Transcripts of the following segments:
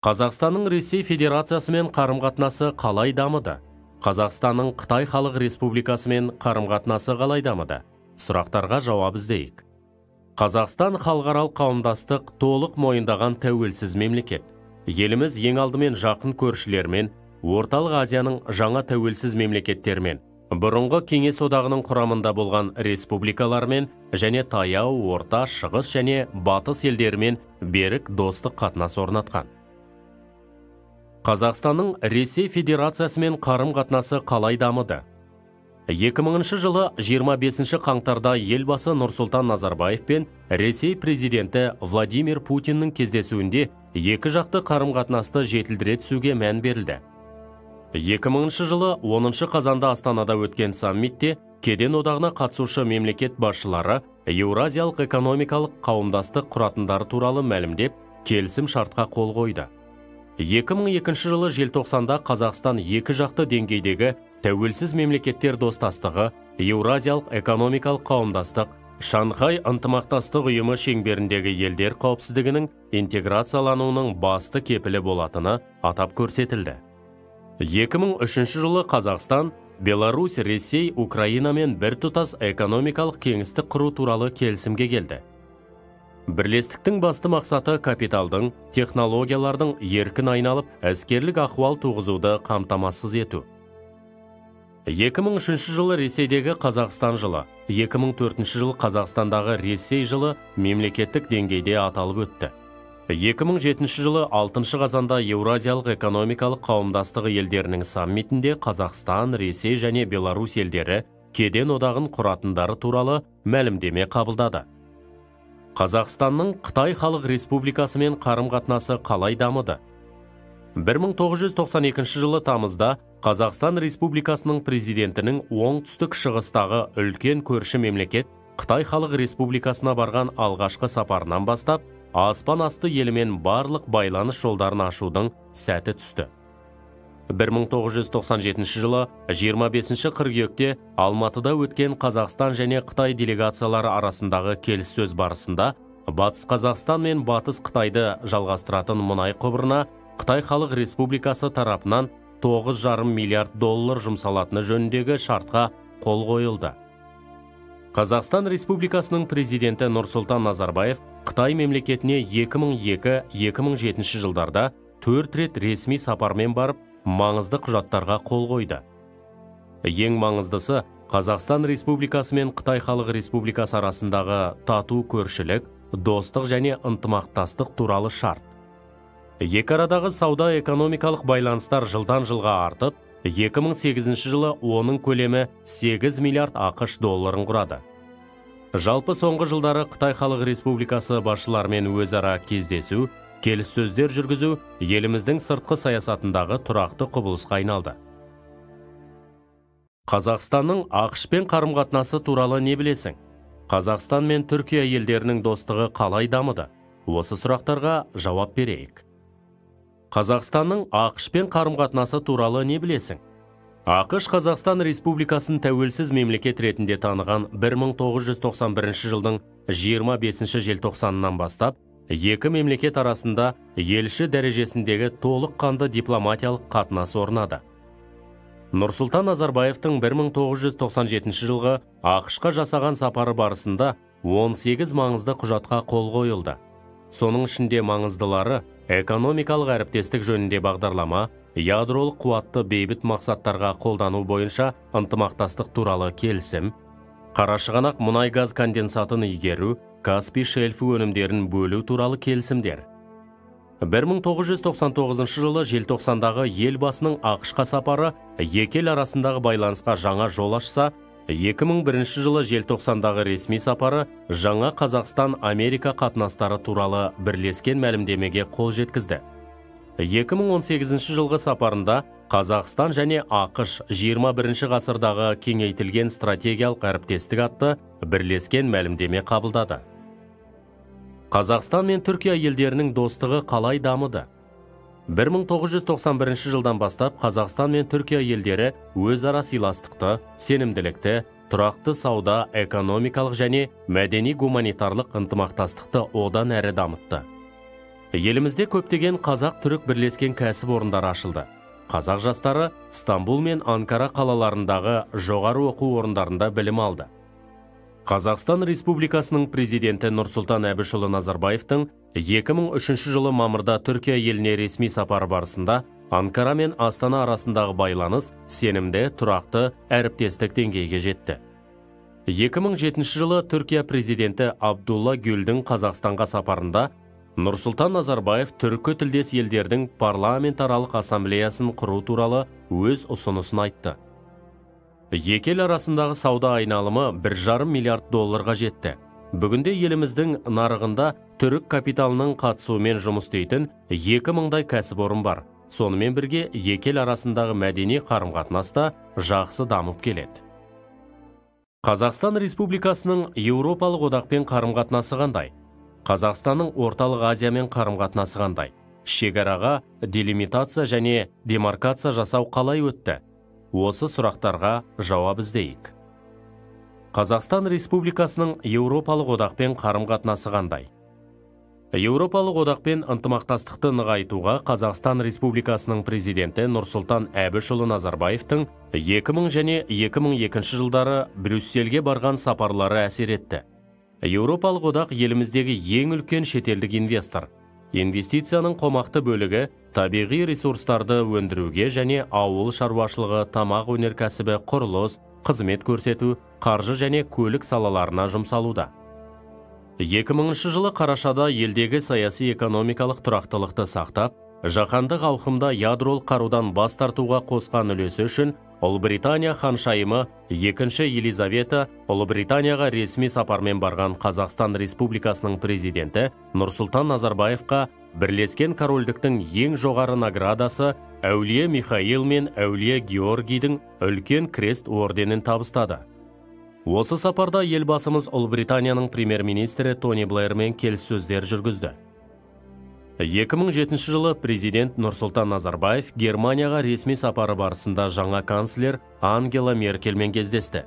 Қазақстанның Ресей Федерациясымен қарым-қатынасы қалай дамыды? Қазақстанның Қытай Халық Республикасымен қарым-қатынасы қалай дамыды? Сұрақтарға жауап іздейік. Қазақстан халықаралық қауымдастық толық мойындаған тәуелсіз мемлекет. Еліміз ең алдымен жақын көршілермен, Орталық Азияның жаңа тәуелсіз мемлекеттермен, бұрынғы Кеңес одағының құрамында болған республикалармен және таяу, орта, шығыс және батыс елдерімен берік достық қатынас орнатқан. Қазақстанның Ресей Федерациясымен қарым-қатынасы қалай дамыды? 2000 жылы 25 қаңтарда елбасы Нұрсұлтан Назарбаев пен Ресей президенті Владимир Путиннің кездесуінде екі жақты қарым-қатынасты жетілдіре түсуге мән берілді. 2000 жылы 10 қазанда Астанада өткен саммитте Кеден одағына қатысушы мемлекет басшылары Еуразиялық экономикалық қауымдастық құратындары туралы мәлімдеп, келісім шартқа қол қойды. 2002 жылы желтоқсанда Қазақстан екі жақты деңгейдегі тәуелсіз мемлекеттер достастығы, Еуразиялық экономикалық қауымдастық, Шанхай ынтымақтастық ұйымы шеңберіндегі елдер қауіпсіздігінің интеграциялануының басты кепілі болатыны атап көрсетілді. 2003 жылы Қазақстан, Беларусь, Ресей, Украинамен біртұтас экономикалық кеңістік құру туралы келісімге келді. Бірлестіктің басты мақсаты капиталдың, технологиялардың еркін айналып, әскерлік ахуал туғызуды қамтамасыз ету. 2003 жылы Ресейдегі Қазақстан жылы, 2004 жылы Қазақстандағы Ресей жылы мемлекеттік деңгейде аталып өтті. 2007 жылы 6 қазанда Еуразиялық экономикалық қауымдастығы елдерінің саммитінде Қазақстан, Ресей және Беларусь елдері кеден одағын құратындары туралы мәлімдеме қабылдады. Қазақстанның Қытай Халық Республикасымен қарым-қатынасы қалай дамыды? 1992 жылы тамызда Қазақстан Республикасының президентінің оңтүстік шығыстағы үлкен көрші мемлекет Қытай Халық Республикасына барған алғашқы сапарынан бастап, аспан асты елімен барлық байланыс жолдарын ашудың сәті түсті. 1997 жылы 25 қыркүйекте Алматыда өткен Қазақстан және Қытай делегациялары арасындағы келіссөз барысында Батыс Қазақстан мен Батыс Қытайды жалғастыратын мұнай құбырына Қытай Халық Республикасы тарапынан $9,5 миллиард жұмсалатыны жөніндегі шартқа қол қойылды. Қазақстан Республикасының президенті Нұрсұлтан Назарбаев Қытай мемлекетіне 2002-2007 жылдарда 4 рет ресми сапармен барып, маңызды құжаттарға қол қойды. Ең маңыздысы Қазақстан Республикасы мен Қытай Халық Республикасы арасындағы тату көршілік, достық және ынтымақтастық туралы шарт. Екі арадағы сауда-экономикалық байланыстар жылдан жылға артып, 2008 жылы оның көлемі $8 миллиард ақш долларын құрады. Жалпы соңғы жылдары Қытай Халық Республикасы басшыларымен өзара кездесу, келіссөздер жүргізу еліміздің сыртқы саясатындағы тұрақты құбылысқа айналды. Қазақстанның ақш-пен қарым-қатынасы туралы не білесің? Қазақстан мен Түркия елдерінің достығы қалай дамыды? Осы сұрақтарға жауап берейік. Қазақстанның ақш-пен қарым-қатынасы туралы не білесің? ақш Қазақстан Республикасын тәуелсіз мемлекет ретінде таныған 1991 жылдың 25 желтоқсанынан бастап, екі мемлекет арасында елші дәрежесіндегі толыққанды дипломатиялық қатынас орнады. Нұрсұлтан Назарбаевтың 1997 жылғы ақш-қа жасаған сапары барысында 18 маңызды құжатқа қол қойылды. Соның ішінде маңыздылары экономикалық әріптестік жөнінде бағдарлама, ядролық қуатты бейбіт мақсаттарға қолдану бойынша ынтымақтастық туралы келісім, Қарашығанақ мұнай-газ конденсатын игеру, Каспий шельфі өнімдерін бөлу туралы келісімдер. 1999 жылы желтоқсандағы елбасының ақш-қа сапары екі ел арасындағы байланысқа жаңа жол ашса, 2001 жылы желтоқсандағы ресми сапары жаңа Қазақстан-Америка қатынастары туралы бірлескен мәлімдемеге қол жеткізді. 2018 жылғы сапарында Қазақстан және ақш 21 ғасырдағы кеңейтілген стратегиялық әріптестік атты бірлескен мәлімдеме қабылдады. Қазақстан мен Түркия елдерінің достығы қалай дамыды? 1991 жылдан бастап Қазақстан мен Түркия елдері өзара сыйластықты, сенімділікті, тұрақты сауда, экономикалық және мәдени-гуманитарлық ынтымақтастықты одан әрі дамытты. Елімізде көптеген қазақ-түрік бірлескен кәсіпорындар ашылды. Қазақ жастары Стамбул мен Анкара қалаларындағы жоғары оқу орындарында білім алды. Қазақстан Республикасының президенті Нұрсұлтан Әбішұлы Назарбаевтың 2003 жылы мамырда Түркия еліне ресми сапары барысында Анкара мен Астана арасындағы байланыс сенімді, тұрақты, әріптестік деңгейге жетті. 2007 жылы Түркия президенті Абдулла Гүлдің Қазақстанға сапарында Нұрсұлтан Назарбаев түркі тілдес елдердің парламентаралық ассамблеясын құру туралы өз ұсынысын айтты. Екі ел арасындағы сауда айналымы $1,5 миллиард жетті. Бүгінде еліміздің нарығында түрік капиталының қатысуымен жұмыс істейтін 2000-дай кәсіпорын бар. Сонымен бірге екі ел арасындағы мәдени қарым-қатынаста жақсы дамып келеді. Қазақстан Республикасының Еуропалық одақпен қарым-қатынасы қандай? Қазақстанның Орталық Азиямен қарым-қатынасы қандай? Шекараға делимитация және демаркация жасау қалай өтті? Осы сұрақтарға жауап іздейік. Қазақстан Республикасының Еуропалық одақпен қарым-қатынасы қандай? Еуропалық одақпен ынтымақтастықты нығайтуға Қазақстан Республикасының президенті Нұрсұлтан Әбішұлы Назарбаевтың 2000 және 2002 жылдары Брюссельге барған сапарлары әсер етті. Еуропалық одақ еліміздегі ең үлкен шетелдік инвестор. Инвестицияның қомақты бөлігі табиғи ресурстарды өндіруге және ауыл шаруашылығы, тамақ өнеркәсібі, құрылыс, қызмет көрсету, қаржы және көлік салаларына жұмсалуда. 2000 жылы қарашада елдегі саяси экономикалық тұрақтылықты сақтап, жаһандық ауқымда ядролық қарудан бас тартуға қосқан үлесі үшін Ұлыбритания ханшайымы 2-ші Елизавета Ұлыбританияға ресми сапармен барған Қазақстан Республикасының президенті Нұрсұлтан Назарбаевқа Бірлескен корольдіктің ең жоғары наградасы Әулие Михаил мен Әулие Георгийдің үлкен крест орденін табыстады. Осы сапарда елбасымыз Ұлыбританияның премьер-министрі Тони Блэрмен келіссөздер жүргізді. 2007 жылы президент Нұрсұлтан Назарбаев Германияға ресми сапары барысында жаңа канцлер Ангела Меркельмен кездесті.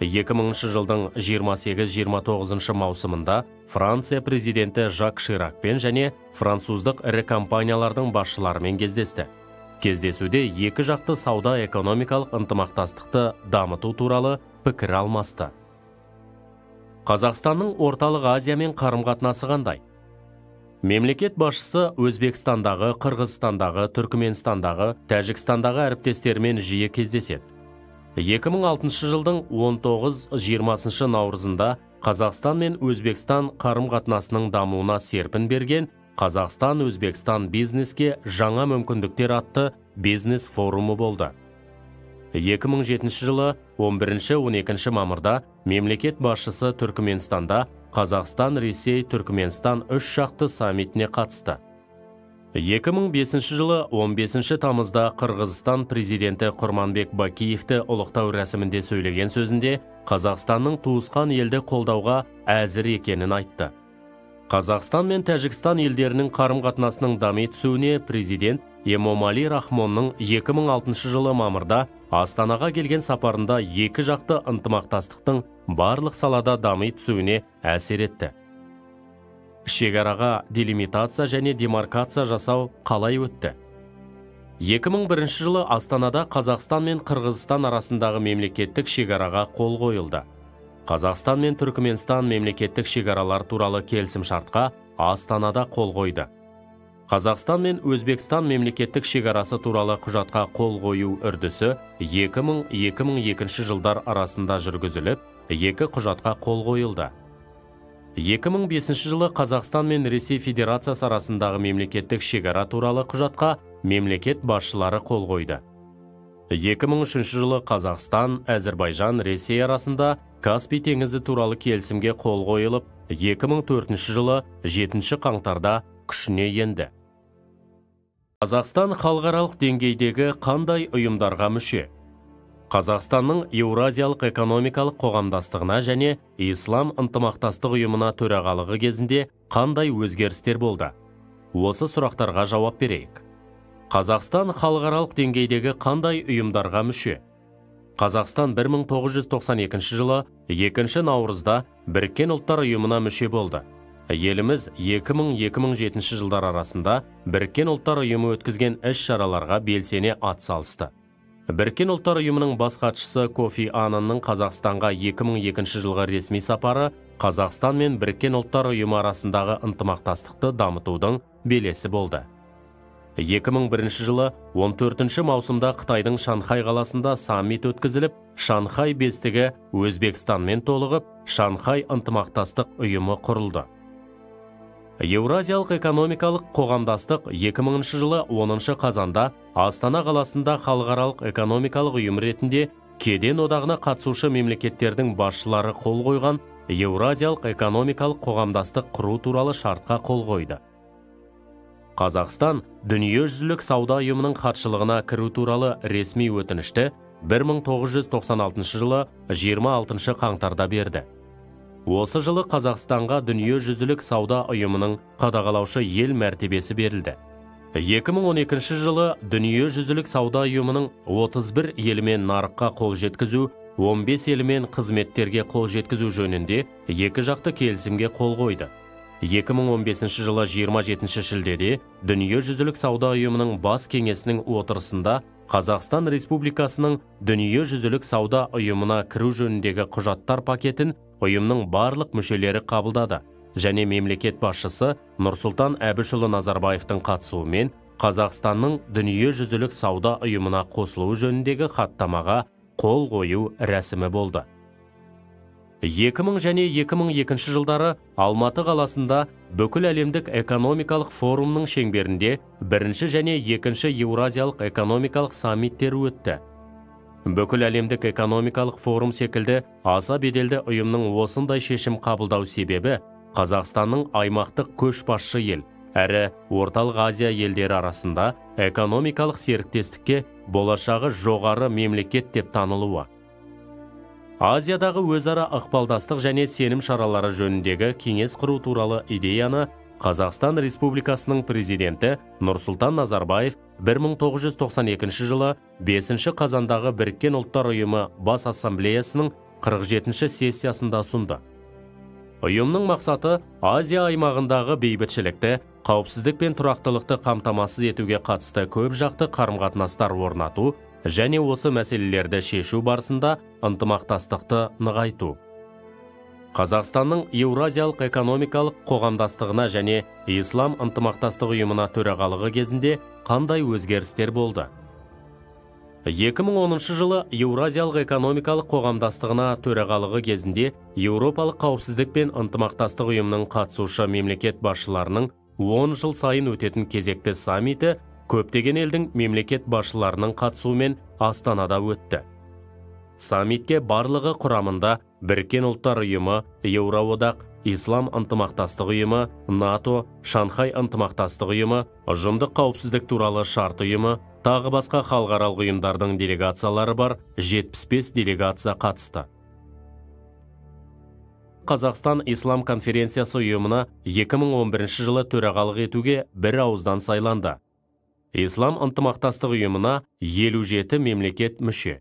2000 жылдың 28-29 маусымында Франция президенті Жак Ширакпен және француздық ірі компаниялардың басшыларымен кездесті. Кездесуде екі жақты сауда-экономикалық ынтымақтастықты дамыту туралы пікір алмасты. Қазақстанның Орталық Азиямен қарым-қатынасы қандай? Мемлекет басшысы Өзбекстандағы, Қырғызстандағы, Түркменстандағы, Тәжікстандағы әріптестермен жиі кездеседі. 2006 жылдың 19-20 наурызында Қазақстан мен Өзбекстан қарым-қатынасының дамуына серпін берген Қазақстан-Өзбекстан бизнеске жаңа мүмкіндіктер атты бизнес форумы болды. 2007 жылы 11-12 мамырда мемлекет басшысы Түркменстанда Қазақстан, Ресей, Түркменстан үш шақты саммитіне қатысты. 2005 жылы 15 тамызда Қырғызстан президенті Құрманбек Бакиевті ұлықтау рәсімінде сөйлеген сөзінде Қазақстанның туысқан елді қолдауға әзір екенін айтты. Қазақстан мен Тәжікстан елдерінің қарым-қатынасының дами түсуіне президент Эмомали Рахмонның 2006 жылы мамырда Астанаға келген сапарында екі жақты ынтымақтастықтың барлық салада дами түсуіне әсер етті. Шекараға делимитация және демаркация жасау қалай өтті? 2001 жылы Астанада Қазақстан мен Қырғызстан арасындағы мемлекеттік шекараға қол қойылды. Қазақстан мен Түркменстан мемлекеттік шекаралар туралы келісім шартқа Астанада қол қойды. Қазақстан мен Өзбекстан мемлекеттік шекарасы туралы құжатқа қол қою үрдісі 2000-2002 жылдар арасында жүргізіліп, екі құжатқа қол қойылды. 2005 жылы Қазақстан мен Ресей Федерациясы арасындағы мемлекеттік шекара туралы құжатқа мемлекет басшылары қол қойды. 2003 жылы Қазақстан, Әзербайжан, Ресей арасында Каспий теңізі туралы келісімге қол қойылып, 2004 жылы 7 қаңтарда күшіне енді. Қазақстан халықаралық деңгейдегі қандай ұйымдарға мүше? Қазақстанның Еуразиялық экономикалық қоғамдастығына және Ислам ынтымақтастық ұйымына төрағалығы кезінде қандай өзгерістер болды? Осы сұрақтарға жауап берейік. Қазақстан халықаралық деңгейдегі қандай ұйымдарға мүше? Қазақстан 1992 жылы 2 наурызда Біріккен ұлттар ұйымына мүше болды. Еліміз 2000-2007 жылдар арасында Біріккен ұлттар ұйымы өткізген іс-шараларға белсене атсалысты. Біріккен ұлттар ұйымының бас хатшысы Кофи Аннанның Қазақстанға 2002 жылғы ресми сапары Қазақстан мен Біріккен ұлттар ұйымы арасындағы ынтымақтастықты дамытудың белесі болды. 2001 жылы 14 маусымда Қытайдың Шанхай қаласында саммит өткізіліп, Шанхай бестігі Өзбекстанмен толығып, Шанхай ынтымақтастық ұйымы құрылды. Еуразиялық экономикалық қоғамдастық 2000 жылы 10 қазанда Астана қаласында халықаралық экономикалық ұйым ретінде кеден одағына қатысушы мемлекеттердің басшылары қол қойған Еуразиялық экономикалық қоғамдастық құру туралы шартқа қол қойды. Қазақстан дүниежүзілік сауда ұйымының хатшылығына кіру туралы ресми өтінішті 1996 жылы 26 қаңтарда берді. Осы жылы Қазақстанға дүниежүзілік сауда ұйымының қадағалаушы ел мәртебесі берілді. 2012 жылы дүниежүзілік сауда ұйымының 31 елімен нарыққа қол жеткізу, 15 елімен қызметтерге қол жеткізу жөнінде екі жақты келісімге қол қойды. 2015 жылы 27 шілдеде Дүниежүзілік сауда ұйымының бас кеңесінің отырысында Қазақстан Республикасының Дүниежүзілік сауда ұйымына кіру жөніндегі құжаттар пакетін ұйымның барлық мүшелері қабылдады және мемлекет басшысы Нұрсұлтан Әбішұлы Назарбаевтың қатысуымен Қазақстанның Дүниежүзілік сауда ұйымына қосылуы жөніндегі хаттамаға қол қою рәсімі болды. 2000 және 2002 жылдары Алматы қаласында бүкіл әлемдік экономикалық форумның шеңберінде бірінші және екінші Еуразиялық экономикалық саммиттері өтті. Бүкіл әлемдік экономикалық форум секілді аса беделді ұйымның осындай шешім қабылдау себебі Қазақстанның аймақтық көшбасшы ел, әрі Орталық Азия елдері арасында экономикалық серіктестікке болашағы жоғары мемлекет деп танылуы. Азиядағы өзара ықпалдастық және сенім шаралары жөніндегі кеңес құру туралы идеяны Қазақстан Республикасының президенті Нұрсұлтан Назарбаев 1992 жылы 5 қазандағы Біріккен ұлттар ұйымы бас ассамблеясының 47 сессиясында ұсынды. Ұйымның мақсаты Азия аймағындағы бейбітшілікті, қауіпсіздік пен тұрақтылықты қамтамасыз етуге қатысты көп жақты қарым-қатынастар орнату және осы мәселелерді шешу барысында ынтымақтастықты нығайту. Қазақстанның Еуразиялық экономикалық қоғамдастығына және Ислам ынтымақтастық ұйымына төрағалығы кезінде қандай өзгерістер болды? 2010 жылы Еуразиялық экономикалық қоғамдастығына төрағалығы кезінде Еуропалық қауіпсіздік пен ынтымақтастық ұйымының қатысушы мемлекет басшыларының 10 жыл сайын өтетін кезекті саммиті көптеген елдің мемлекет басшыларының қатысуымен Астанада өтті. Саммитке барлығы құрамында Біріккен ұлттар ұйымы, Еуроодақ, Ислам ынтымақтастық ұйымы, НАТО, Шанхай ынтымақтастық ұйымы, ұжымдық қауіпсіздік туралы шарт ұйымы, тағы басқа халықаралық ұйымдардың делегациялары бар 75 делегация қатысты. Қазақстан Ислам конференциясы ұйымына 2011 жылы төрағалық етуге бір ауыздан сайланды. Ислам ынтымақтастық ұйымына 57 мемлекет мүше.